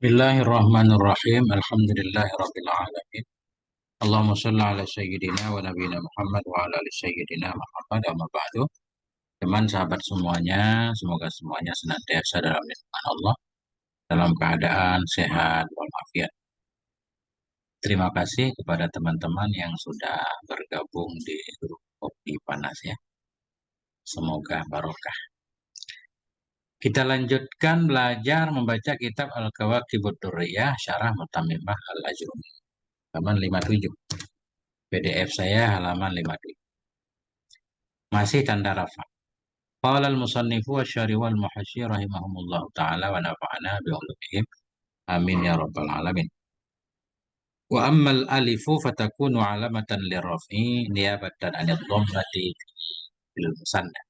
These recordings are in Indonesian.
Bismillahirrahmanirrahim. Alhamdulillahirabbil alamin. Allahumma shalli ala sayyidina wa nabiyina Muhammad wa ala ali sayyidina Muhammad amma ba'du. Teman sahabat semuanya, semoga semuanya senantiasa dalam lindungan Allah, dalam keadaan sehat walafiat. Terima kasih kepada teman-teman yang sudah bergabung di grup Kopi Panas ya. Semoga barokah. Kita lanjutkan belajar membaca kitab Al-Kawakibud Durriyah Syarah Mutammimah Al-Ajrumi. Halaman 57. PDF saya halaman 57. Masih tanda rafa. Qala al-musannifu wa syari wal muhasyi rahimahumullah ta'ala wa nafa'ana bi'ulumihim. Amin ya rabbal alamin. Wa ammal alifu fatakunu alamatan lirraf'i niyabatan anid dhammati bil musanna.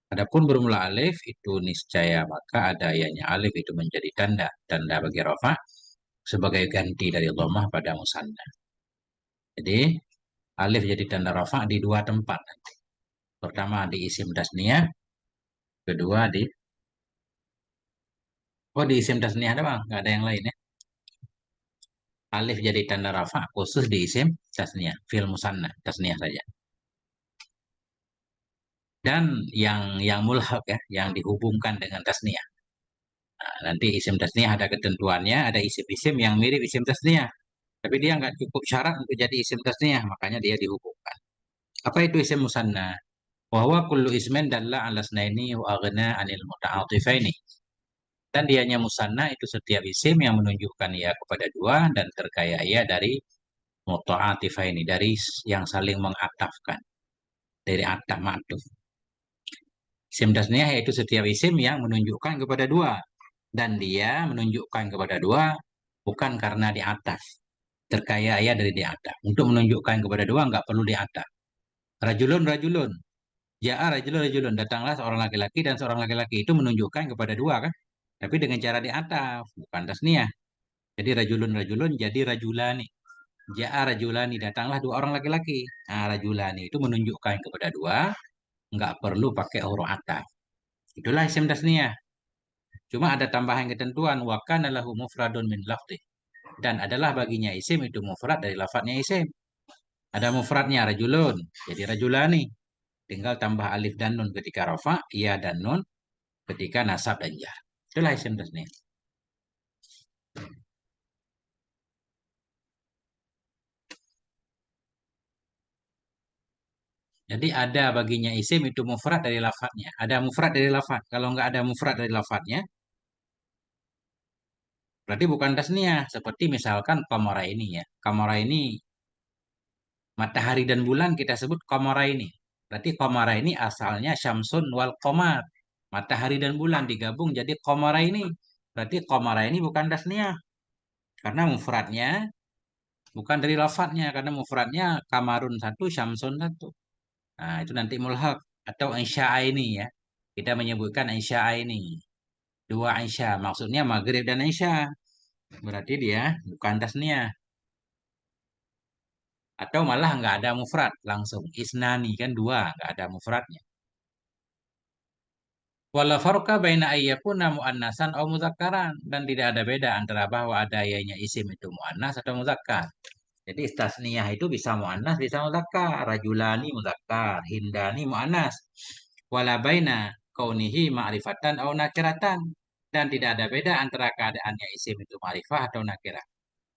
Adapun bermula alif itu niscaya maka adanya alif itu menjadi tanda bagi rafa sebagai ganti dari dhammah pada musanna. Jadi alif jadi tanda rafa di dua tempat nanti. Pertama di isim tasniyah, kedua di isim tasniyah doang, nggak ada yang lain ya. Alif jadi tanda rafa khusus di isim tasniyah, fil musanna, tasniyah saja. Dan yang mulhaq ya, yang dihubungkan dengan tasniyah. Nah, nanti isim tasniyah ada ketentuannya, ada isim-isim yang mirip isim tasniyah. Tapi dia nggak cukup syarat untuk jadi isim tasniyah, makanya dia dihubungkan. Apa itu isim musanna? Wa huwa kullu ismin dalla ala snaini wa aghna anil muta'atifaini. Dan dianya musanna itu setiap isim yang menunjukkan ia kepada dua dan terkaya ia dari muta'atifaini, dari yang saling mengatafkan, dari ataf ma'tuf. Isim tasniyah yaitu setiap isim yang menunjukkan kepada dua dan dia menunjukkan kepada dua bukan karena di ataf, terkaya ia dari di ataf. Untuk menunjukkan kepada dua nggak perlu di ataf. Rajulun rajulun, ja'a rajulun rajulun, datanglah seorang laki-laki dan seorang laki-laki, itu menunjukkan kepada dua kan, tapi dengan cara di ataf, bukan tasniyah. Jadi rajulun rajulun jadi rajulani. Ja'a rajulani, datanglah dua orang laki-laki. Nah, rajulani itu menunjukkan kepada dua, nggak perlu pakai huruf ataf. Itulah isim tasniyah. Cuma ada tambahan ketentuan, wa kana lahu mufradun min lafzi. Dan adalah baginya isim itu mufrad dari lafadznya isim. Ada mufradnya rajulun, jadi rajulani. Tinggal tambah alif dan nun ketika rafa, iya dan nun ketika nasab dan jar. Itulah isim tasniyah. Jadi ada baginya isim itu mufrad dari lafadznya. Ada mufrad dari lafadz. Kalau nggak ada mufrad dari lafadznya, berarti bukan tasniyah. Seperti misalkan qamara ini ya. Qamara ini matahari dan bulan kita sebut qamara ini. Berarti qamara ini asalnya syamsun wal qamar. Matahari dan bulan digabung jadi qamara ini. Berarti qamara ini bukan tasniyah. Karena mufradnya bukan dari lafadznya. Karena mufradnya kamarun satu, syamsun satu. Nah, itu nanti mulhaq atau insya'a ini ya. Kita menyebutkan insya'a ini. Dua insya, maksudnya maghrib dan isya. Berarti dia bukan tasniyah. Atau malah nggak ada mufrad langsung. Isnani kan dua, nggak ada mufradnya. Wala farqa baina ayyakuna muannasan atau mudzakkaran, dan tidak ada beda antara bahwa adanya isim itu muannas atau muzakkar. Jadi tasniyah itu bisa muannas, bisa muzakkar. Rajulani muzakkar, hindani muannas. Wala baina kaunihi ma'rifatan atau nakiratan, dan tidak ada beda antara keadaannya isim itu ma'rifah atau nakirah.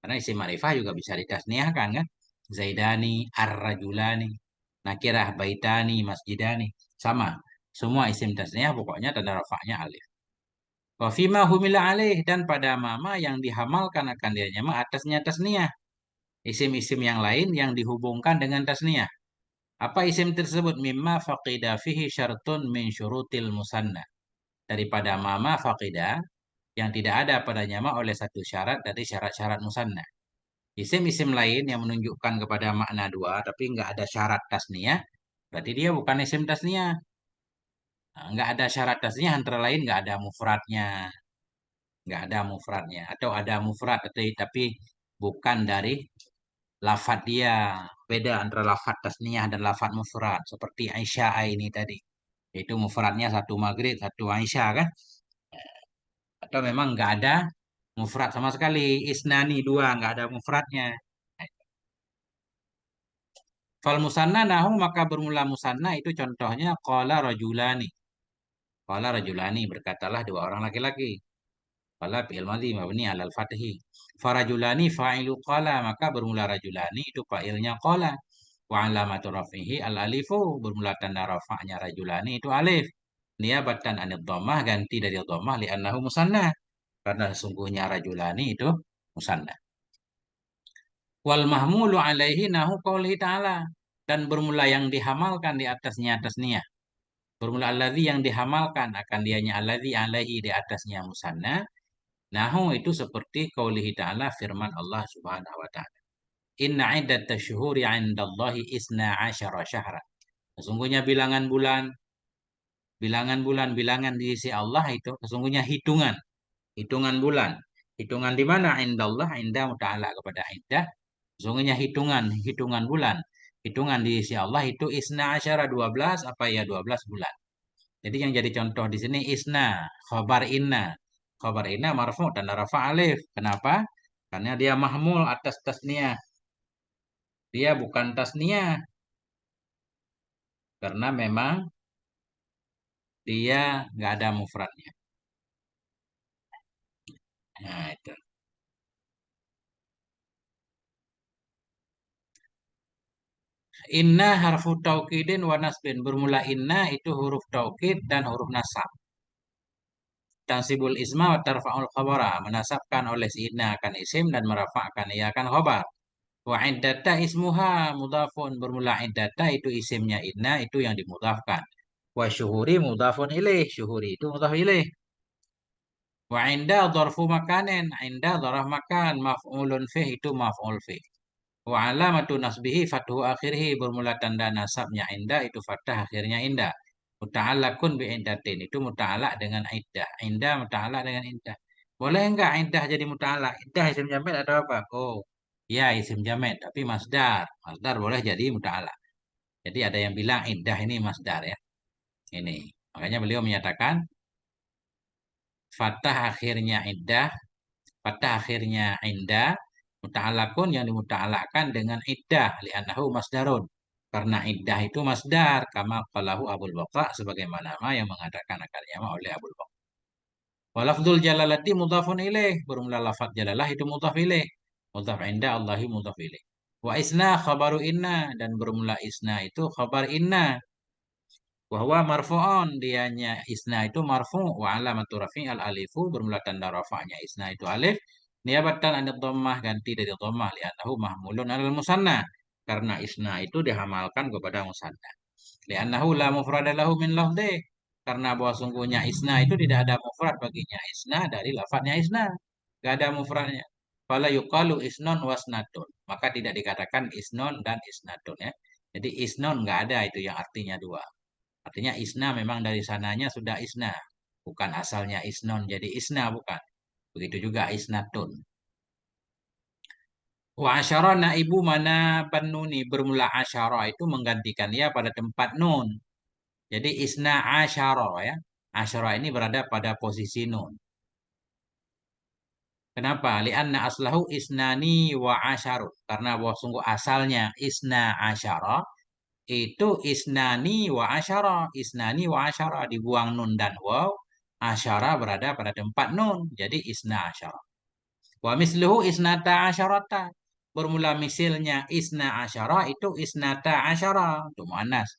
Karena isim ma'rifah juga bisa ditasniyahkan kan. Zaidani, ar-rajulani, nakirah, baitani, masjidani. Sama. Semua isim tasniyah pokoknya tanda rafa'nya alif. Wa fima humila alaih, dan pada mama yang dihamalkan akan dia ma atasnya tasniyah. Isim-isim yang lain yang dihubungkan dengan tasniyah. Apa isim tersebut? Mimma faqida fihi syartun min syurutil musanna. Daripada mama faqida yang tidak ada padanya ma oleh satu syarat dari syarat-syarat musanna. Isim-isim lain yang menunjukkan kepada makna dua tapi nggak ada syarat tasniyah, berarti dia bukan isim tasniyah. Nah, nggak ada syarat tasniyah antara lain nggak ada mufradnya, atau ada mufrad tapi bukan dari lafad dia. Beda antara lafad tasniyah dan lafad mufrad. Seperti Aisyah ini tadi. Itu mufradnya satu maghrib, satu Aisyah kan. Atau memang nggak ada Mufrad sama sekali. Isnani dua, nggak ada mufradnya. Fal musanna nahu maka bermula musanna itu contohnya qala rajulani. Qala rajulani berkatalah dua orang laki-laki. Qala fi'il madhi mabni alal fathi. Farajulani fa'ilu qala maka bermula rajulani itu fa'ilnya qala. Wa alamatu rafihi al alifu bermula tanda rafa'nya rajulani itu alif. Niabatan anid dhammah ganti dari dhammah li'annahu musanna. Karena sesungguhnya rajulani itu musanna. Wal mahmulu alaihi nahu qaulihi ta'ala. Dan bermula yang dihamalkan di atasnya tasniyah. Bermula alladzi yang dihamalkan akan dianya alladzi alaihi di atasnya musanna. Nahu itu seperti qaulihi ta'ala firman Allah Subhanahu wa ta'ala. Inna iddatash syuhuri 'indallahi isna asyara syahra. Sesungguhnya bilangan di sisi Allah itu sesungguhnya hitungan bulan. Hitungan di mana? Indallah, indah muta'ala kepada indah. Sesungguhnya hitungan bulan. Hitungan di sisi Allah itu isna asyara 12 apa ya 12 bulan. Jadi yang jadi contoh di sini isna, khabar inna. Khabar inna marfu dan rafa alif. Kenapa? Karena dia mahmul atas tasniyah. Dia bukan tasniyah. Karena memang dia nggak ada mufradnya. Nah, itu. Inna harfu taukidin wa nasbin. Bermula inna itu huruf taukid dan huruf nasab. Tansibul isma wa tarfa'ul khabara. Menasabkan oleh si inna akan isim dan merafa'kan ia akan khabar. Wa iddata ismuha mudafun. Bermula iddata itu isimnya inna itu yang dimudafkan. Wa syuhuri mudafun ilaih. Syuhuri itu mudaf ilaih. Wa inda dharfu makanin. Inda dharaf makan. Maf'ulun fih itu maf'ul fih. Wa alamatu nasbihi fathu akhirih bermula tanda nasabnya indah itu fathah akhirnya indah. Muta'allaqun bi indatin itu muta'allaq dengan iddah. Indah muta'allaq dengan indah. Boleh enggak indah jadi muta'allaq? Indah isim jamid atau apa? Oh, ya isim jamid tapi masdar. Masdar boleh jadi muta'allaq. Jadi ada yang bilang indah ini masdar ya. Ini. Makanya beliau menyatakan fathah akhirnya indah fathah akhirnya indah muta'alakun yang dimuta'alakkan dengan iddah li'annahu masdarun karena iddah itu masdar kama qalahu Abul Baqa sebagaimana yang mengatakan akarnya oleh Abul Baqa. Walafdul jalalati mudhafun ilaih bermula lafaz jalalah itu mudhaf ilaih mudhaf inda Allahi mudhaf ilaih. Wa isna khabaru inna dan bermula isna itu khabar inna bahwa marfu'on dianya isna itu marfu wa alamatu rafi al alifu bermula tanda rafa'nya isna itu alif niabatan anid dhammah ganti dari dhammah li'annahu mahmulun alal musanna karena isna itu dihamalkan kepada musanna li'annahu la mufrada lahu min lafdhi karena bahwa sungguhnya isna itu tidak ada mufrad baginya isna dari lafadznya isna enggak ada mufradnya fala yuqalu isnon wasnatun maka tidak dikatakan isnon dan isnatun ya jadi isnon enggak ada itu yang artinya dua. Artinya isna memang dari sananya sudah isna. Bukan asalnya isnon jadi isna, bukan. Begitu juga isnatun. Wa asyara naibu mana penuni bermula asyara itu menggantikan ya pada tempat nun. Jadi isna asyara ya. Asyara ini berada pada posisi nun. Kenapa? Lianna aslahu isnani wa asyarun. Karena bahwa sungguh asalnya isna asyara itu isnani wa asyara dibuang nun dan waw asyara berada pada tempat nun jadi isna asyara wa misluhu isnata asyarata bermula misilnya isna asyara itu isnata asyara itu muannas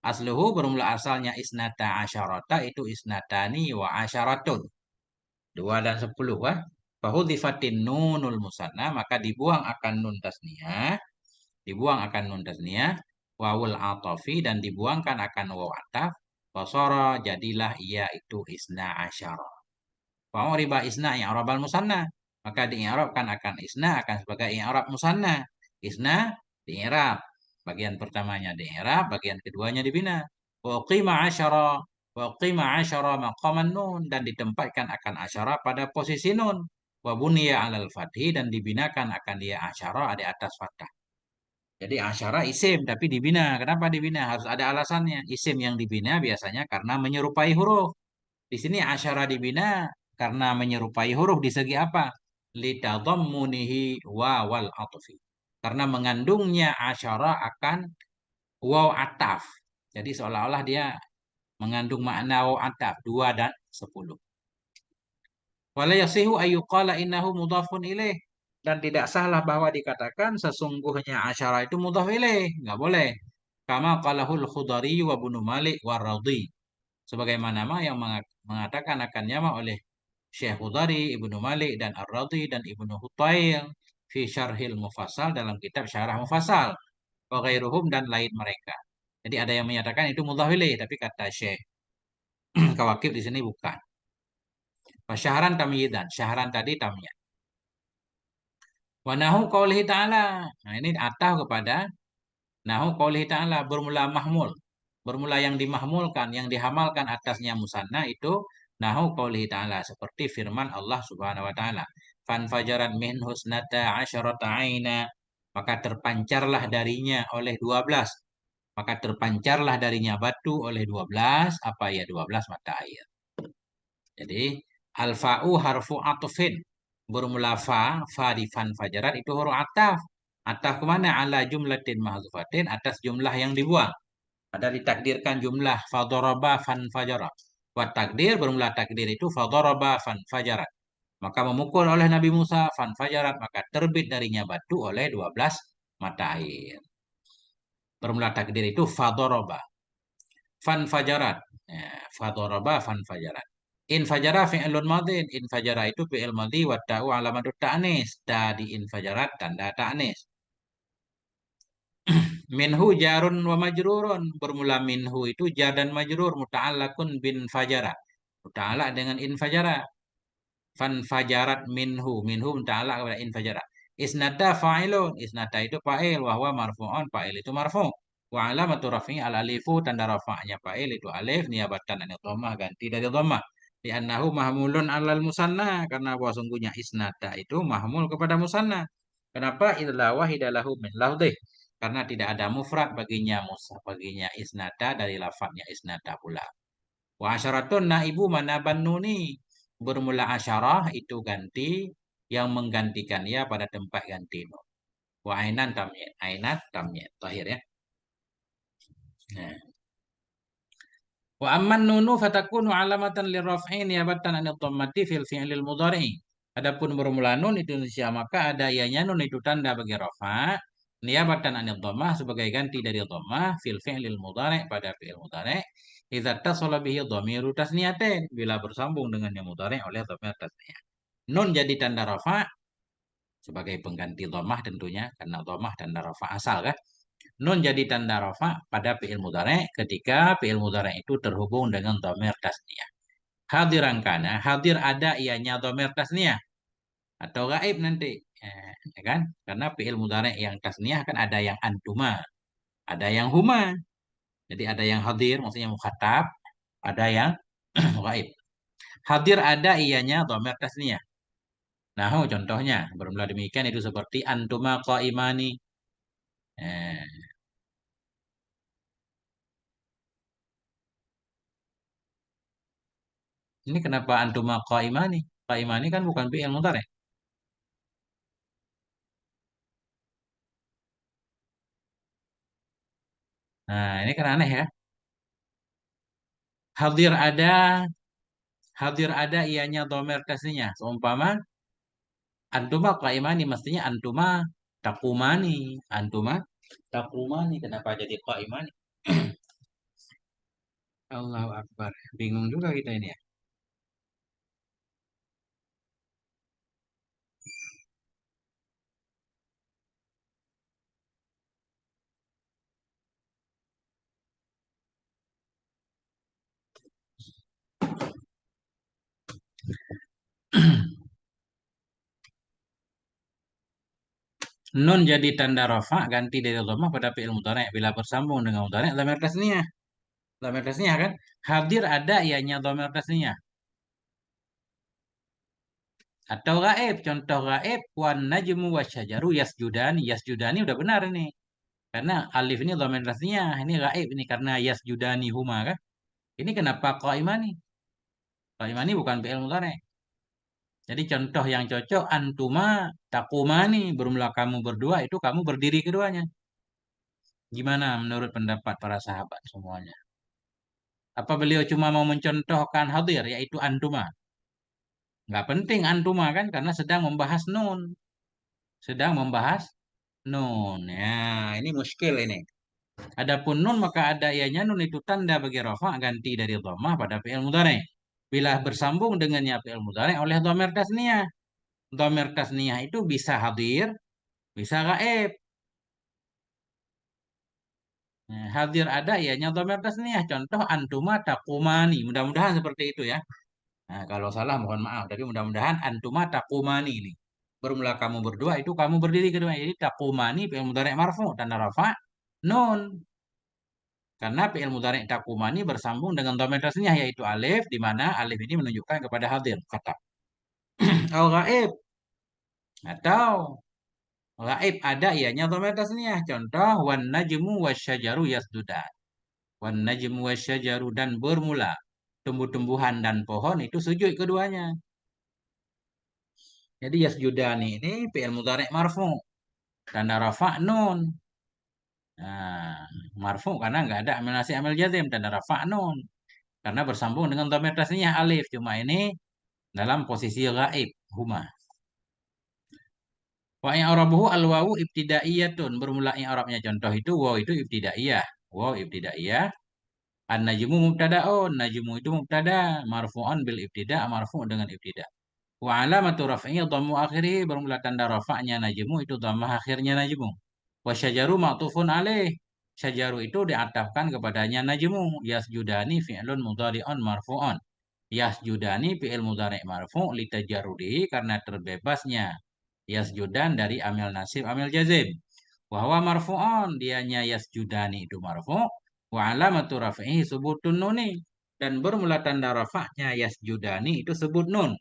asluhu bermula asalnya isnata asyarata itu isnatani wa asyaratun 2 dan 10 fahudzifatin nunul musanna maka dibuang akan nun tasniyah wawul atafi dan dibuangkan akan waw ataf wasara jadilah ia itu isna asyara wa riba isna i'rabal musanna maka di'irabkan akan isna akan sebagai i'rab musanna isna di'irab bagian pertamanya di'irab bagian keduanya dibina wa qima asyara maqaman nun dan ditempatkan akan asyara pada posisi nun wa buniya alal fathi dan dibinakan akan dia asyara di atas fathah. Jadi asyara isim tapi dibina. Kenapa dibina? Harus ada alasannya. Isim yang dibina biasanya karena menyerupai huruf. Di sini asyara dibina karena menyerupai huruf di segi apa? Litadammunihi wawal atfi. Karena mengandungnya asyara akan waw ataf. Jadi seolah-olah dia mengandung makna waw ataf 2 dan 10. Wala yasihu ayyuqala innahu mudhafun ilaih. Dan tidak sahlah bahwa dikatakan sesungguhnya asyara itu mudhaf ilaih. Nggak boleh. Kama qalahul Khudari wa Ibnu Malik wa Radhi. Sebagaimana yang mengatakan akannya oleh Syekh Khudari, Ibnu Malik, dan Ar-Radhi, dan Ibnu Hutail fi syarhil mufassal dalam kitab syarah mufassal. Wa ghairuhum dan lain mereka. Jadi ada yang menyatakan itu mudhaf ilaih, tapi kata Syekh Kawakib di sini bukan. Syahran tamyidan, syahran tadi tamyiz. Wa nahu qaulihi ta'ala. Nah, ini atah kepada nahu qaulihi ta'ala bermula mahmul. Bermula yang dimahmulkan, yang dihamalkan atasnya musanna itu nahu qaulihi ta'ala seperti firman Allah Subhanahu wa taala. Fan fajarat min husnata asyarata aina. Maka terpancarlah darinya oleh 12. Maka terpancarlah darinya batu oleh 12 apa ya 12 mata air. Jadi al-fa'u harfu atufin. Bermula fa di fan fajarat itu huruf ataf. Ataf kemana? Ala jumlatin mahzufatin atas jumlah yang dibuang. Ada ditakdirkan jumlah fadoroba fan fajarat. Buat takdir bermula takdir itu fadoroba fan fajarat. Maka memukul oleh Nabi Musa fan fajarat. Maka terbit darinya batu oleh 12 mata air. Bermula takdir itu fadoroba. Fan fajarat. Ya, fadoroba fan fajarat. Infajara fi'lun madin. Infajara itu fi'il madhi wa ta'u alamatut ta'nis. Ta di infajarat tanda ta'nis. Minhu jarun wa majrurun. Bermula minhu itu jar dan majrur. Muta'allakun bin fajara. Muta'allak dengan infajara. Fan fajarat minhu. Minhu muta'allak kepada infajara. Isnata fa'ilun. Isnata itu fa'il. Wahwa marfu'un. Fa'il itu marfu'. Wa alamatu rafi'i al alifu. Tanda rafa'nya fa'il itu alif. Niabatan anil dhammah. Ganti dari dhammah. Li'annahu mahmulun alal musanna. Karena bahwa sungguhnya isnata itu mahmul kepada musanna. Kenapa? Illa wahidalahu min lafdih. Karena tidak ada mufrad baginya baginya isnata dari lafadznya isnata pula. Wa asyaratun naibu manaban nuni. Bermula asyarah itu ganti yang menggantikan ya pada tempat ganti nun. Wa ainan tamyiz. Ainat tamyiz. Tahir ya. Nah. Wa amman nunu fatakunu alamatan lirraf'i niyabatan anil dhammati fil fi'lil mudhari'i. Adapun bermula nun itu Indonesia maka ada ianya nun itu tanda bagi rafa niyabatan anil dhammah sebagai ganti dari dhammah fil fi'lil mudhari' pada fi'il mudhari' idza tasala bihi dhamiru tasniyatin bila bersambung dengan yang mudhari' oleh dhamir tasniyah. Nun jadi tanda rafa sebagai pengganti dhammah tentunya karena dhammah tanda rafa asal kan. Nun jadi tanda rafa pada fi'il mudhari ketika fi'il mudhari itu terhubung dengan dhamir tasniyah. Hadiran kana, hadir ada ianya dhamir tasniyah atau gaib nanti. Ya kan? Karena fi'il mudhari yang tasniyah kan ada yang antuma, ada yang huma. Jadi ada yang hadir maksudnya mukhatab, ada yang gaib. Hadir ada ianya dhamir tasniyah. Nah, contohnya bermula demikian itu seperti antuma qaimani. Eh, Ini kenapa antuma qaimani? Qaimani kan bukan fi'il mudhari. Nah, ini kan aneh ya. Hadir ada, hadir ada ianya dhamir tasninya. Seumpama antuma qaimani mestinya antuma takumani. Antuma takumani kenapa jadi qaimani? Allahu Akbar. Bingung juga kita ini ya. Nun jadi tanda rafa ganti dari dhammah pada fi'il mudhari' bila bersambung dengan mudhari' dhamir tasniyah. Dhamir tasniyah kan? Hadir ada ianya dhamir tasniyah. Atau gaib, contoh gaib wan najmu wasyajaru yasjudani. Yasjudani udah benar ini. Karena alif ini dhamir tasniyah, ini gaib ini karena yasjudani huma kan. Ini kenapa qaimani? Qaimani bukan fi'il mudhari. Jadi contoh yang cocok antuma takumani, bermula kamu berdua itu kamu berdiri keduanya. Gimana menurut pendapat para sahabat semuanya? Apa beliau cuma mau mencontohkan hadir yaitu antuma? Nggak penting antuma kan karena sedang membahas nun, sedang membahas nun. Ya, ini muskil ini. Adapun nun maka ada ianya nun itu tanda bagi rafa ganti dari dhammah pada fi'il mudhari. Bila bersambung dengannya fi'il mudhari oleh dhamir tasniyah. Dhamir tasniyah itu bisa hadir, bisa gaib. Nah, hadir ada ianya dhamir tasniyah. Contoh antuma takumani. Mudah-mudahan seperti itu ya. Nah, kalau salah mohon maaf, tapi mudah-mudahan antuma takumani ini. Bermula kamu berdua itu kamu berdiri kedua. Jadi takumani fi'il mudhari marfu tanda rafa nun. Karena fi'il mudhari takumani bersambung dengan dhamir tasniyah yaitu alif di mana alif ini menunjukkan kepada hadir kata. Al gaib atau gaib ada ianya dhamir tasniyah. Contoh wan najmu wasyajaru yasdudan. Wan najmu wasyajaru dan bermula tumbuh-tumbuhan dan pohon itu sujud keduanya. Jadi yasjudani ini fi'il mudhari marfu tanda rafa nun. Nah, marfu karena nggak ada amil nasib amil jazim tanda rafa nun. Karena bersambung dengan dhamir tasniyah alif. Cuma ini dalam posisi gaib huma. Wa i'rabuhu al-wawu ibtidaiyatun. Bermula i'rabnya contoh itu waw itu ibtidaiyah. Waw ibtidaiyah. An-najmu mubtada'un. Najmu itu mubtada. Marfu'an bil ibtida' marfu' dengan ibtida'. Wa alamatu raf'i dhammu akhirih. Bermula tanda rafa'nya najmu itu dhammah akhirnya najmu. Wa syajaru ma'tufun alaih. Syajaru itu diatafkan kepadanya najmu. Yasjudani fi'lun mudhari'un marfu'un. Yasjudani fi'il mudhari' marfu' litajarrudi karena terbebasnya yasjudan dari amil nasib amil jazim. Wahwa marfu'un dianya yasjudani itu marfu' wa alamatu raf'ihi subutun nuni dan bermula tanda rafa'nya yasjudani itu sebut nun.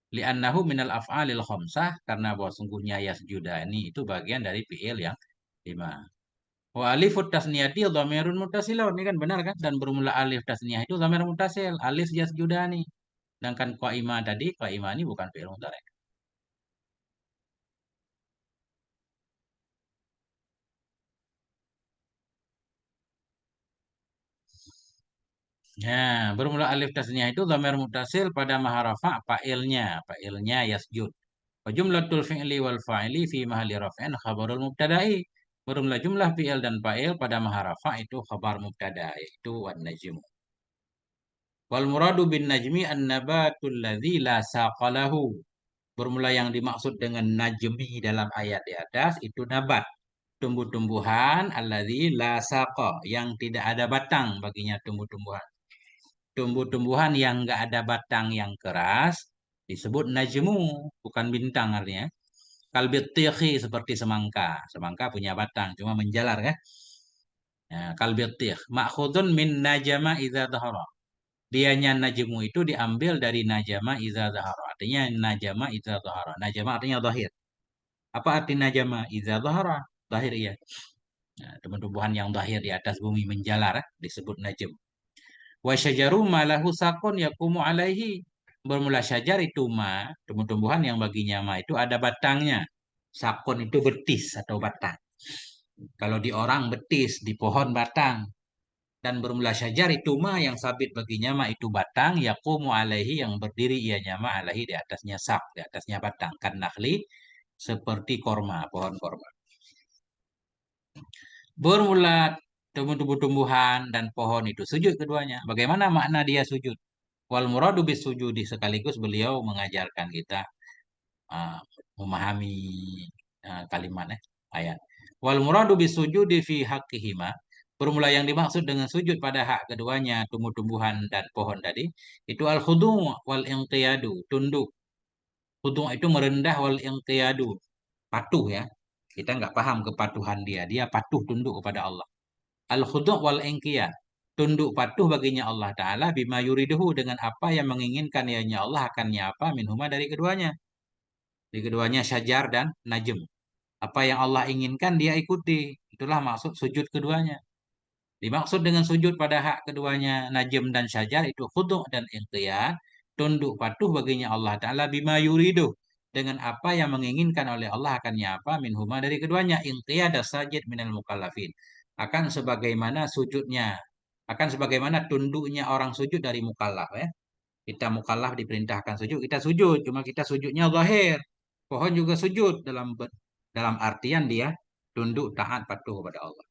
Li'annahu minal af'alil khamsah karena bahwa sungguhnya yasjudani itu bagian dari fi'il yang lima. Wa alifut tasniyati dhamirun muttasilun. Ini kan benar kan? Dan bermula alif tasniyah itu dhamir muttasil. Alif yasjudani. Sedangkan qaimah tadi, qaimah ini bukan fi'il mudhari. Ya, bermula alif tasniyah itu dhamir muttasil pada maharafa fa'ilnya. Fa'ilnya yasjud. Wa jumlatul fi'li wal fa'ili fi mahalli raf'in khabarul mubtada'i. Bermula jumlah fi'il dan fa'il pada maharafa itu khabar mubtada yaitu wan najmu. Wal muradu bin najmi an-nabatul ladzi la saqalahu. Bermula yang dimaksud dengan najmi dalam ayat di atas itu nabat. Tumbuh-tumbuhan alladzi la saqa yang tidak ada batang baginya tumbuh-tumbuhan. Tumbuh-tumbuhan yang nggak ada batang yang keras disebut najmu, bukan bintang artinya. Kalbittihi seperti semangka. Semangka punya batang, cuma menjalar kan. Nah, kalbittih. Ma'khudun min najama idza dhahara. Dianya najmu itu diambil dari najama idza dhahara. Artinya najama idza dhahara. Najama artinya zahir. Apa arti najama idza dhahara? Zahir iya. Nah, tumbuh-tumbuhan yang zahir di atas bumi menjalar disebut najm. Wa syajaru ma lahu saqun yaqumu alaihi. Bermula syajar itu ma, tumbuh-tumbuhan yang baginya ma itu ada batangnya. Sakun itu betis atau batang. Kalau di orang betis, di pohon batang. Dan bermula syajar itu ma yang sabit baginya ma itu batang. Yaqumu alaihi yang berdiri ianya ma alaihi di atasnya sak, di atasnya batang. Kan nakhli seperti korma, pohon korma. Bermula tumbuh-tumbuhan dan pohon itu sujud keduanya. Bagaimana makna dia sujud? Wal muradu bis sujudi sekaligus beliau mengajarkan kita uh, memahami kalimatnya ayat. Wal muradu bis sujudi fi haqqihima. Bermula yang dimaksud dengan sujud pada hak keduanya tumbuh-tumbuhan dan pohon tadi itu al khudu' wal inqiyadu, tunduk. Khudu' itu merendah wal inqiyadu, patuh ya. Kita nggak paham kepatuhan dia. Dia patuh tunduk kepada Allah. Al khudu' wal inqiyad. Tunduk patuh baginya Allah Ta'ala bima yuriduhu dengan apa yang menginginkan ianya Allah akannya apa minhuma dari keduanya. Di keduanya syajar dan najm. Apa yang Allah inginkan dia ikuti. Itulah maksud sujud keduanya. Dimaksud dengan sujud pada hak keduanya najm dan syajar itu khudu' dan inqiyad. tunduk patuh baginya Allah Ta'ala bima yuridu, dengan apa yang menginginkan oleh Allah akannya apa minhuma dari keduanya, inqiyada sajid minal mukallafin, akan sebagaimana sujudnya, akan sebagaimana tunduknya orang sujud dari mukallaf ya. Kita mukallaf diperintahkan sujud, kita sujud, cuma kita sujudnya zahir. Pohon juga sujud dalam artian dia tunduk taat patuh kepada Allah.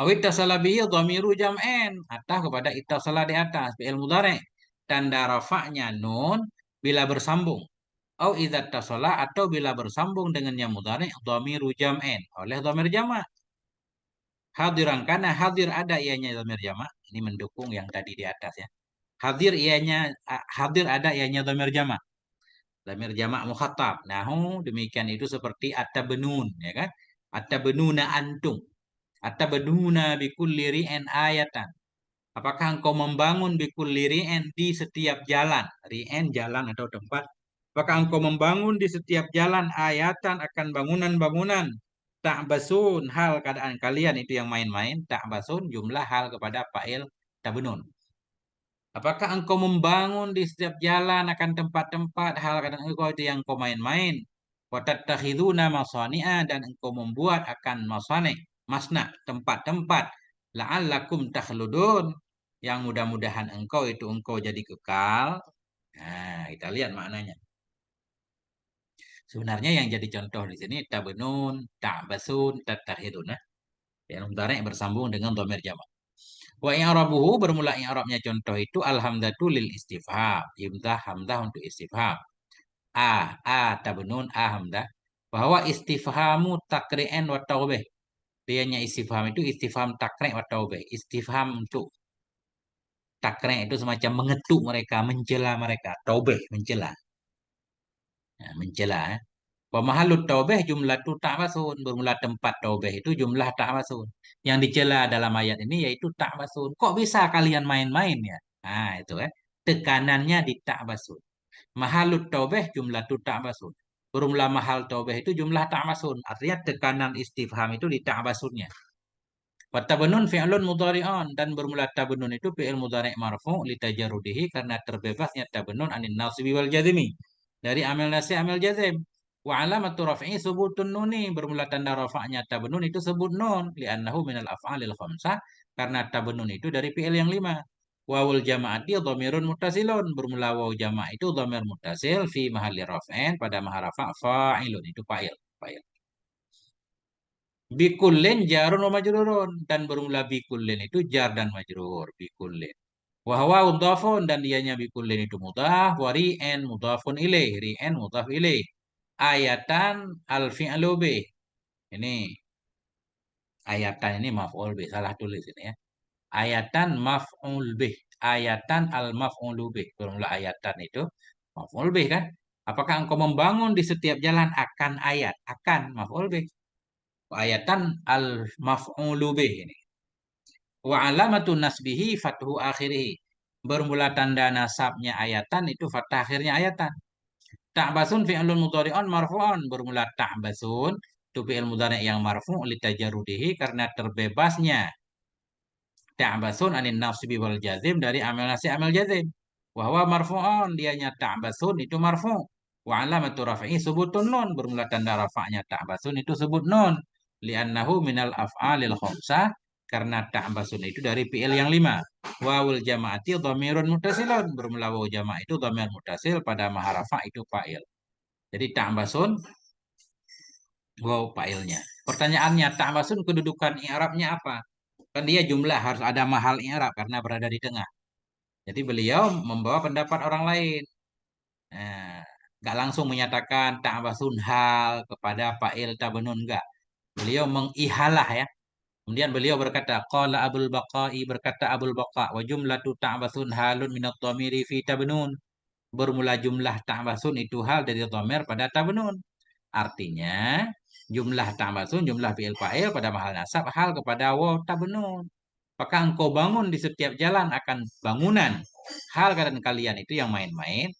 Awit tasalabihi dhamiru jam'en, atah kepada ittasala di atas fi'il mudhari', tanda rafa'nya nun bila bersambung. Au idza tasala, atau bila bersambung dengan yang mudhari' dhamiru jam'en oleh dhamir jamak. Hadiran, karena hadir ada ianya dhamir jamak. Ini mendukung yang tadi di atas ya. Hadir ianya, hadir ada ianya dhamir jamak. Dhamir jamak mukhatab. Nahu demikian itu seperti at-tabnun ya kan? At-tabnuna antum. At-tabnuna bikulli ri'in ayatan. Apakah engkau membangun bikulli ri'in di setiap jalan? Ri'in jalan atau tempat. Apakah engkau membangun di setiap jalan ayatan akan bangunan-bangunan? Ta'basun, hal keadaan kalian itu yang main-main. Ta'basun jumlah hal kepada fa'il tabnun. Apakah engkau membangun di setiap jalan akan tempat-tempat hal kadang engkau itu yang engkau main-main. Watattakhiduna masani'a, dan engkau membuat akan masani, masna, tempat-tempat. La'allakum takhludun, yang mudah-mudahan engkau itu engkau jadi kekal. Nah, kita lihat maknanya. Sebenarnya yang jadi contoh di sini tabnun, ta'basun, tattakhiduna. Yang mudhari' bersambung dengan dhamir jamak. Wa i'rabuhu, bermula i'rabnya contoh itu alhamdatu lil istifham. Hamzah hamzah untuk istifham. Tabnun hamzah. Bahwa istifhamu takri'an wa taubih. Dianya istifham itu istifham takri' wa taubih. Istifham untuk takri' itu semacam mengetuk mereka, mencela mereka. Taubih mencela. Nah, mencela. Wa mahallut taubih jumlah tu ta'wasun. Bermula tempat taubih itu jumlah ta'wasun. Yang dicela dalam ayat ini yaitu ta'wasun. Kok bisa kalian main-main ya? Nah, itu kan. Tekanannya di ta'wasun. Mahalut taubih jumlah tu ta'wasun. Bermula mahal taubih itu jumlah ta'wasun. Artinya tekanan istifham itu di ta'wasunnya. Wa tabanun fi'lun mudhari'an, dan bermula tabanun itu fi'il mudhari' marfu' li tajarrudihi, karena terbebasnya tabanun anin nasibi wal jazmi. Dari amil nasi amil jazim. Wa alamatu raf'i subutun nuni, bermula tanda rafa'nya tabanun itu sebut nun li'annahu minal af'alil khamsah, karena tabanun itu dari fi'il yang 5. Wawul jama'ati dhamirun muttasilun, bermula waw jama' itu dhamir muttasil fi mahalli raf'in, pada mahal rafa' fa'ilun itu fa'il. Fa'il. Bikullin jarun wa majrurun, dan bermula bikullin itu jar dan majrur bikullin. Wa huwa mudhafun, dan dianya bikullin itu mudhaf, wa ri'an mudhafun ilaih, ri'an mudhaf ilaih. Ayatan al fi'lu bih. Ini ayatan ini maf'ul bih, salah tulis ini ya. Ayatan maf'ul bih. Ayatan al maf'ul bih. Bermula ayatan itu maf'ul bih kan? Apakah engkau membangun di setiap jalan akan ayat? Akan maf'ul bih. Ayatan al maf'ulu bih ini. Wa alamatun nasbihi fathu akhirih. Bermula tanda nasabnya ayatan itu fathah akhirnya ayatan. Ta'basun fi'lun mudhari'un marfu'un. Bermula ta'basun itu fi'il mudhari' yang marfu' li tajarrudihi, karena terbebasnya ta'basun anin nasbi wal jazim, dari amil nasi amil jazim. Wa huwa marfu'un, dianya ta'basun itu marfu'. Wa alamatu raf'i subutun nun, bermula tanda rafa'nya ta'basun itu sebut nun. Li'annahu minal af'alil khamsah, karena ta'basun itu dari fi'il yang 5. Wawul jama'ati dhamirun muttasilun, bermula waw jama' itu dhamir muttasil, pada maha rafa' itu fa'il. Jadi ta'basun waw fa'ilnya. Pertanyaannya, ta'basun kedudukan i'rabnya apa? Kan dia jumlah, harus ada mahal i'rab karena berada di tengah. Jadi beliau membawa pendapat orang lain. Nah, nggak langsung menyatakan ta'basun hal kepada fa'il tabanun, enggak. Beliau mengihalah ya. Kemudian beliau berkata, qala Abul Baqai, berkata Abul Baqa, wa jumlatu ta'basun halun minat dhamiri fi tabanun. Bermula jumlah ta'basun itu hal dari dhamir pada tabanun. Artinya, jumlah ta'basun, jumlah fi'il fa'il pada mahal nasab, hal kepada waw tabanun. Apakah engkau bangun di setiap jalan akan bangunan? Hal keadaan kalian itu yang main-main.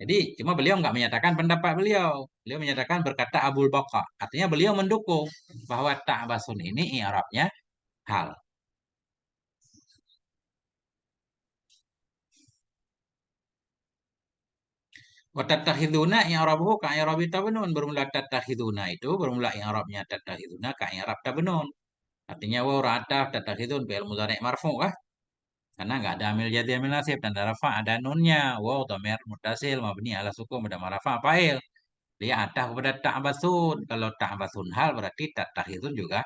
Jadi cuma beliau nggak menyatakan pendapat beliau. Beliau menyatakan berkata Abul Baqa. Artinya beliau mendukung bahwa ta'basun ini i'rabnya hal. Wa tattakhiduna i'rabuhu ka i'rabi tabnun. Bermula tattakhiduna itu bermula i'rabnya tattakhiduna ka i'rab tabnun. Artinya waw ra'ataf tattakhidun fi'il mudhari' marfu' kah? Karena nggak ada amil jadi amil nasib dan rafa ada nunnya. Waw dhamir muttasil mabni ala sukun pada rafa fa'il. Dia ataf kepada ta'basun. Kalau ta'basun hal berarti tattakhidun juga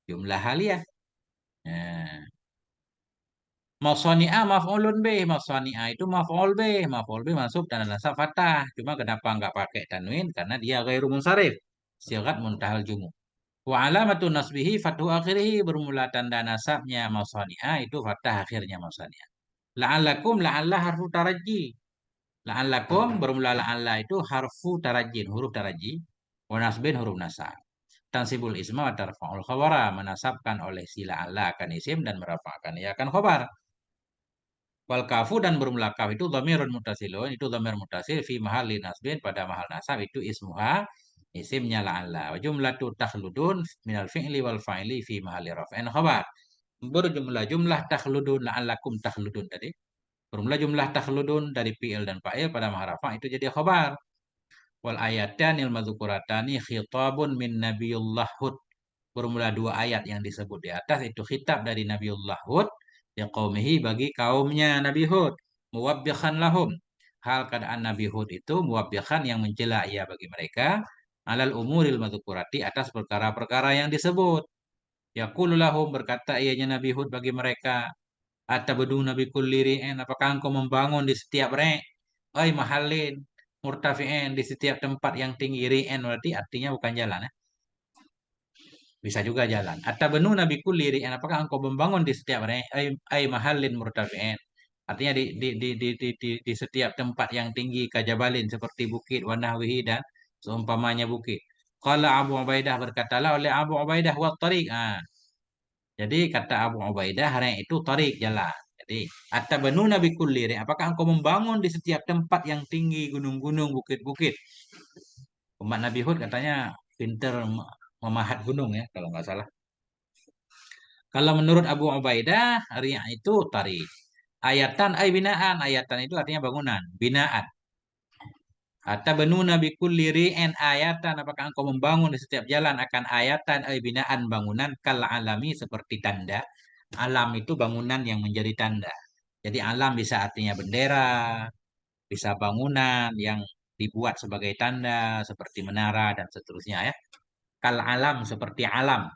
jumlah haliyah. Nah, Masani'a maf'ulun bih. Masani'a itu maf'ul bih. Maf'ul bih masuk dan nasab fathah. Cuma kenapa nggak pakai tanwin? Karena dia ghairu munsharif. Sigat muntahal jumu. Wa alamatu nasbihi fathu akhirih. Bermula tanda nasabnya masani'a itu fathah akhirnya masani'a. La'allakum la'alla harfu taraji. La'allakum bermula la'alla itu harfu tarajin. Huruf taraji. Wa nasbin huruf nasab. Tansibul isma wa tarfa'ul khabara. Menasabkan oleh si la'alla akan isim dan merafa'kan ia akan khabar. Wal kafu dan bermula kaf itu dhamirun muttasilun, itu dhamir muttasil fi mahalli nasbin pada mahal nasab itu ismuha isimnya la'alla. Wa jumlatu takhludun minal fi'li wal fa'ili fi mahalli raf'in khabar. Berjumlah jumlah takhludun la'allakum takhludun tadi. Bermula jumlah takhludun dari fi'il dan fa'il pada mahal rafa' itu jadi khabar. Wal ayatanil madzukuratani khitabun min nabiyullah Hud. Bermula dua ayat yang disebut di atas itu khitab dari Nabiullah Hud ya qaumihi bagi kaumnya Nabi Hud muwabbihan lahum. Hal keadaan Nabi Hud itu muwabbihan yang mencela ia bagi mereka alal umuril madzukurati atas perkara-perkara yang disebut. Yaqulu lahum berkata ianya Nabi Hud bagi mereka atabduna Nabi kulli ri'in apakah engkau membangun di setiap re' ay mahallin murtafi'in di setiap tempat yang tinggi ri'in berarti artinya bukan jalan ya. Bisa juga jalan. Atabenu nabi kulli ri'in. Apakah engkau membangun di setiap ay mahallin murtafi'in. Artinya di setiap tempat yang tinggi kajabalin seperti bukit wanahwihi dan seumpamanya bukit. Qala Abu Ubaidah berkatalah oleh Abu Ubaidah wa tariq. Jadi kata Abu Ubaidah hari itu tariq jalan. Jadi atabenu nabi kulli ri'in. Apakah engkau membangun di setiap tempat yang tinggi gunung-gunung bukit-bukit. Umat Nabi Hud katanya pinter memahat gunung ya kalau nggak salah. Kalau menurut Abu Ubaidah, riya itu tari. Ayatan ay binaan. Ayatan itu artinya bangunan, binaan. Hatta benu nabi kulli ri'in ayatan. Apakah engkau membangun di setiap jalan akan ayatan ay binaan bangunan kal alami seperti tanda. Alam itu bangunan yang menjadi tanda. Jadi alam bisa artinya bendera, bisa bangunan yang dibuat sebagai tanda seperti menara dan seterusnya ya. Kal alam seperti alam.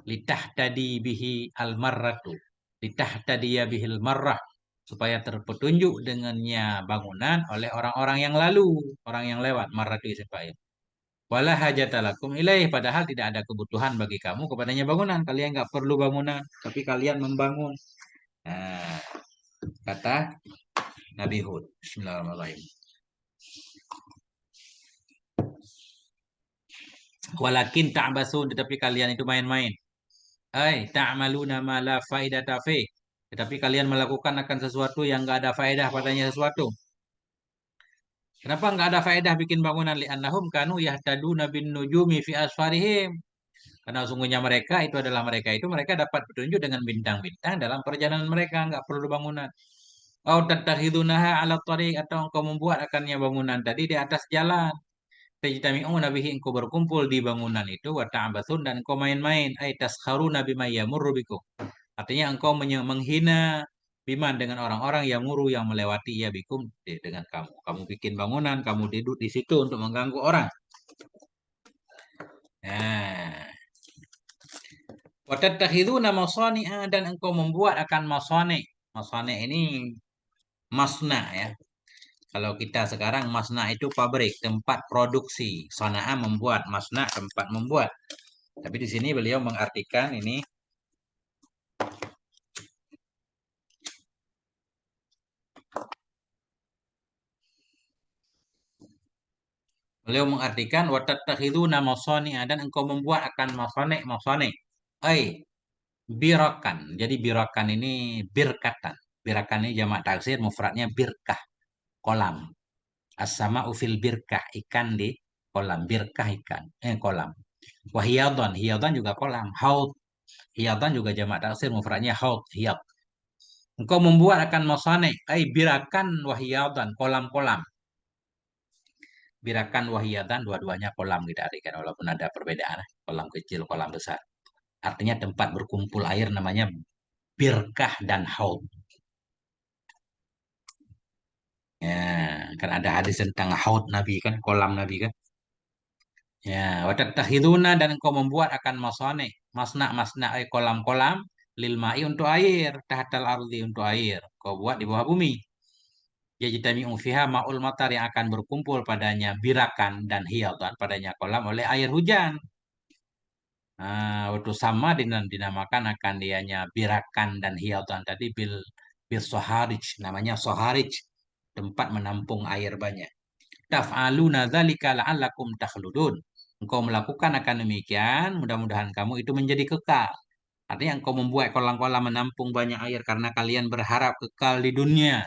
Litah tadi bihi almarratu litah tadiya bihil marrah supaya terpetunjuk dengannya bangunan oleh orang-orang yang lalu orang yang lewat marratu isim fa'il wala hajatalakum ilaih padahal tidak ada kebutuhan bagi kamu kepadanya bangunan kalian nggak perlu bangunan tapi kalian membangun nah, kata Nabi Hud Bismillahirrahmanirrahim walakin ta'basun tetapi kalian itu main-main ta'maluna ma la faidata fi. Tetapi kalian melakukan akan sesuatu yang enggak ada faedah padanya sesuatu. Kenapa enggak ada faedah bikin bangunan li'annahum kanu yahtaduna bin nujumi fi asfarihim. Karena sungguhnya mereka itu adalah mereka dapat petunjuk dengan bintang-bintang dalam perjalanan mereka enggak perlu bangunan. Au tattakhidunaha ala tariq atau engkau membuat akannya bangunan tadi di atas jalan. Tajtami'una bihi engkau berkumpul di bangunan itu wa ta'basun dan engkau main-main ay taskharuna bima yamurru bikum. Artinya engkau menghina biman dengan orang-orang yang muru yang melewati ya bikum dengan kamu. Kamu bikin bangunan, kamu duduk di situ untuk mengganggu orang. Nah, wa tattakhiduna masani'a dan engkau membuat akan masani'. Masani' ini masna ya. Kalau kita sekarang masna itu pabrik, tempat produksi. Sana'a membuat, masna tempat membuat. Tapi di sini beliau mengartikan ini beliau mengartikan wa tattakhiduna masani'a dan engkau membuat akan masani'. Ai birakan. Jadi birakan ini birkatan. Birakan ini jamak taksir mufradnya birkah, kolam. As-sama'u fil birkah, ikan di kolam. Birkah ikan, kolam. Wahiyadhan, hiyadhan juga kolam. Haud, hiyadhan juga jamak taksir mufradnya haud, hiyad. Engkau membuat akan masane, birakan wahiyadhan, kolam-kolam. Birakan wahiyatan, dua-duanya kolam kita artikan, walaupun ada perbedaan, kolam kecil, kolam besar. Artinya tempat berkumpul air namanya birkah dan haud. Ya, kan ada hadis tentang haud Nabi kan, kolam Nabi kan. Ya, watattakhiduna, dan engkau membuat akan masna kolam-kolam lil ma'i untuk air, tahtal ardi untuk air. Kau buat di bawah bumi. Yajtami'u fiha ma'ul matar, yang akan berkumpul padanya birakan dan hiyatan, padanya kolam oleh air hujan. Waktu sama dinamakan akan dianya birakan dan hiyatan tadi bil soharij, namanya soharij, tempat menampung air banyak. Taf'aluna dzalika la'allakum takhludun. Engkau melakukan akan demikian, mudah-mudahan kamu itu menjadi kekal. Artinya engkau membuat kolam-kolam menampung banyak air karena kalian berharap kekal di dunia.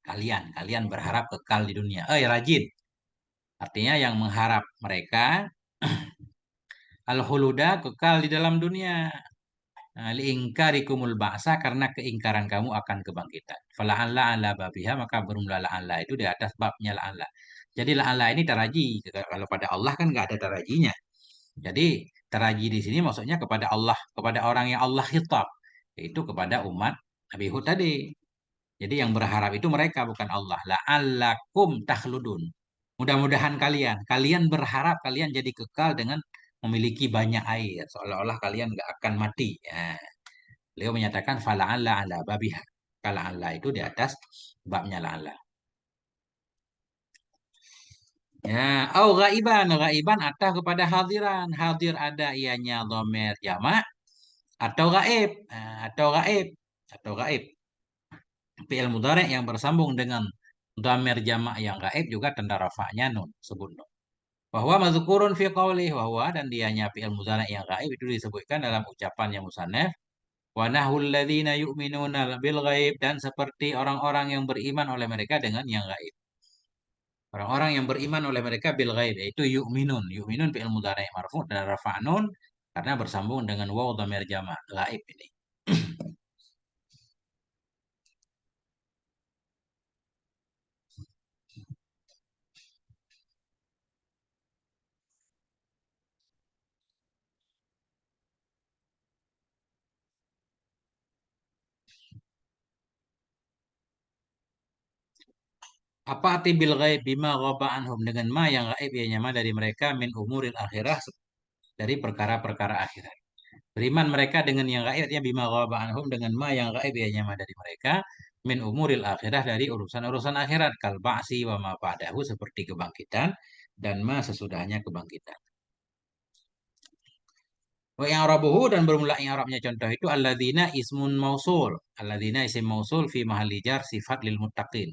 Kalian berharap kekal di dunia. Rajin. Artinya yang mengharap mereka al-huluda, kekal di dalam dunia. Liingkarikumul ba'sa, karena keingkaran kamu akan kebangkitan. Fala'alla ala babiha, maka bermula la'alla itu di atas babnya la'alla. Jadi la'alla ini taraji. Kalau pada Allah kan nggak ada tarajinya. Jadi taraji di sini maksudnya kepada Allah, kepada orang yang Allah khitab, yaitu kepada umat Nabi Hud tadi. Jadi yang berharap itu mereka, bukan Allah. La'allakum takhludun. Mudah-mudahan kalian berharap kalian jadi kekal dengan memiliki banyak air, seolah-olah kalian nggak akan mati. Ya. Beliau menyatakan fala'alla ala babiha. Fala'alla itu di atas babnya la'alla. Ya, au ghaiban, ghaiban atau kepada hadiran. Hadir ada ianya dhamir jamak atau gaib, atau gaib, atau gaib. Fi'il mudhari' yang bersambung dengan dhamir jamak yang gaib juga tanda rafa'nya nun, sebut nun. Bahwa mazkurun fi qaulih, bahwa dan dianya fi'il mudhari' yang gaib itu disebutkan dalam ucapannya musannaf. Wa nahul ladzina yu'minuna bil ghaib, dan seperti orang-orang yang beriman oleh mereka dengan yang gaib. Orang-orang yang beriman oleh mereka bil ghaib, yaitu yu'minun. Yu'minun fi'il mudhari' marfu' dan rafa'nun karena bersambung dengan waw dhamir jama' gaib ini. Apa arti bil ghaib? Bima ghaba anhum, dengan ma yang gaib ya nyama dari mereka, min umuril akhirah, dari perkara-perkara akhirat. Beriman mereka dengan yang gaib, artinya bima ghaba anhum, dengan ma yang gaib ya nyama dari mereka, min umuril akhirah, dari urusan-urusan akhirat, kal ba'si wa ma ba'dahu, seperti kebangkitan dan ma sesudahnya kebangkitan. Wa i'rabuhu, dan bermula i'rabnya contoh itu alladzina ismun mausul. Alladzina isim mausul fi mahalli jar sifat lil muttaqin.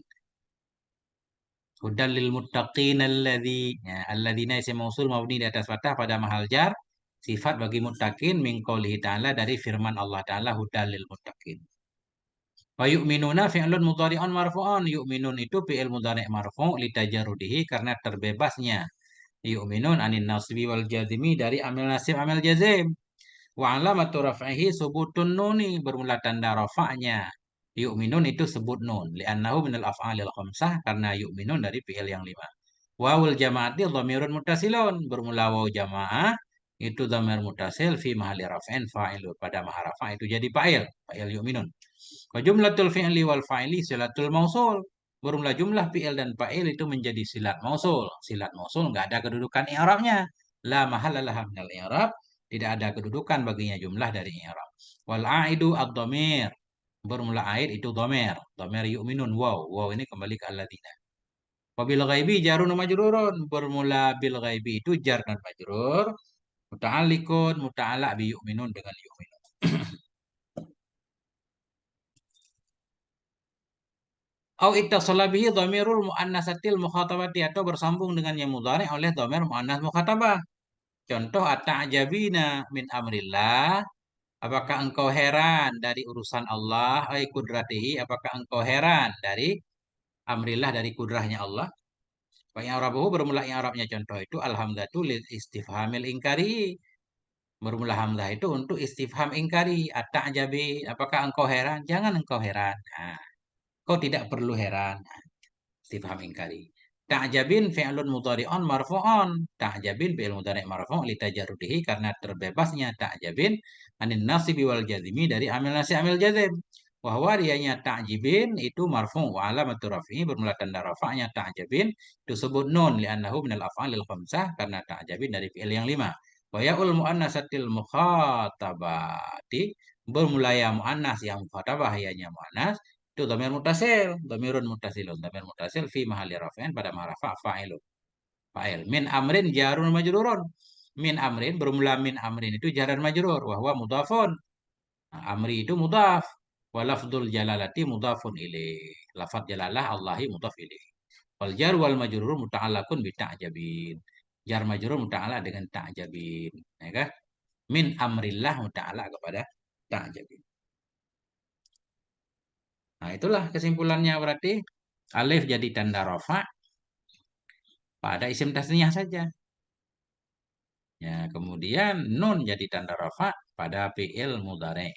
Hudal lil muttaqin alladzi, ya, alladzina isim mausul mabni di atas fathah pada mahal jar, sifat bagi muttaqin min qoulihi ta'ala, dari firman Allah Ta'ala, hudal lil muttaqin. Wa yu'minuna fi'lun mudhari'un marfu'un. Yu'minun itu fi'il mudhari' marfu' litajarrudihi, karena terbebasnya yu'minun anin nasbi wal jazimi, dari amil nasib amil jazim. Wa alamatu raf'ihi subutun nuni, bermula tanda rafa'nya yu'minun itu sebut nun, li'annahu minal af'alil khamsah, karena yu'minun dari fi'il yang 5. Wawul jama'ati dhamirun muttasilun, bermula waw jamaah itu dhamir muttasil fi mahalli raf'in fa'il, pada maha rafa' itu jadi fa'il, fa'il yu'minun. Wa jumlatul fi'li wal fa'ili silatul mausul, bermula jumlah fi'il dan fa'il itu menjadi silat mausul. Silat mausul nggak ada kedudukan i'rabnya. La mahalla laha minal i'rab, tidak ada kedudukan baginya jumlah dari i'rab. Wal aidu ad-dhamir, bermula aid itu dhamir, dhamir yu'minun waw, waw ini kembali ke alladzina. Wabil ghaibi jarun majrurun, bermula bil ghaibi itu jar dan majrur, muta'alliqun muta'allaq bi yu'minun, dengan yu'minun. Au ittasala bihi dhamirul muannasatil mukhatabati, atau bersambung dengan yang mudhari oleh dhamir muannas mukhatabah. Contoh ata'jabina min amrillah, apakah engkau heran dari urusan Allah, ay kudratihi, apakah engkau heran dari amrillah, dari kudrahnya Allah. Wa i'rabuhu, bermula i'rabnya contoh itu alhamdatu lil istifhamil ingkari, bermula hamzah itu untuk istifham ingkari. Ata'jabi, apakah engkau heran? Jangan engkau heran. Nah, kau tidak perlu heran. Istifham ingkari. Ta'jabin fi'lun mudhari'un marfu'un. Ta'jabin fi'il mudhari' marfu' li tajarrudihi karena terbebasnya ta'jabin anin nasibi wal jazmi dari amil nasib amil jazm. Bahwa dianya ta'jibin itu marfu' wa alamatu raf'i bermula tanda rafa'nya ta'jabin disebut nun li'annahu minal af'alil khamsah karena ta'jabin dari fi'il yang 5. Wa ya'ul mu'annasatil mukhatabati bermula ya mu'annas yang mukhatabah yanya mu'annas itu dhamirun mutasilun, dhamir mutasil fi mahalli raf'in pada maharafa fa'ilun. Fa'il. Min amrin jarun majrurun. Min amrin bermula min amrin itu jar dan majrur wa huwa mudhafun. Nah, amri itu mudhaf. Wa lafdzul jalalati mudhafun ilaih. Lafadz jalalah Allahi mudhaf ilaih. Wal jar wal majrur muta'allaqun bi ta'jabin. Jar majrur muta'allaq dengan ta'jabin, ya kan? Min amrillah muta'allaq kepada ta'jabin. Nah, itulah kesimpulannya berarti alif jadi tanda rafa pada isim tasniyah saja. Ya, kemudian nun jadi tanda rafa pada fi'il mudhari'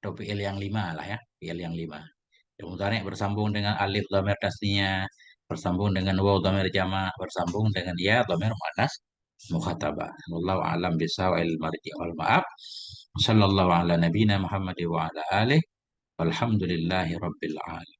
atau fi'il yang 5 lah ya, fi'il yang 5. Fi'il mudhari' bersambung dengan alif dhamir tasniyah, bersambung dengan waw dhamir jama', bersambung dengan ya dhamir muannas mukhatabah. Wallahu a'lam bishawab marji wal ma'ab. Sallallahu ala nabiyina Muhammad wa ala alihi walhamdulillahi rabbil alamin.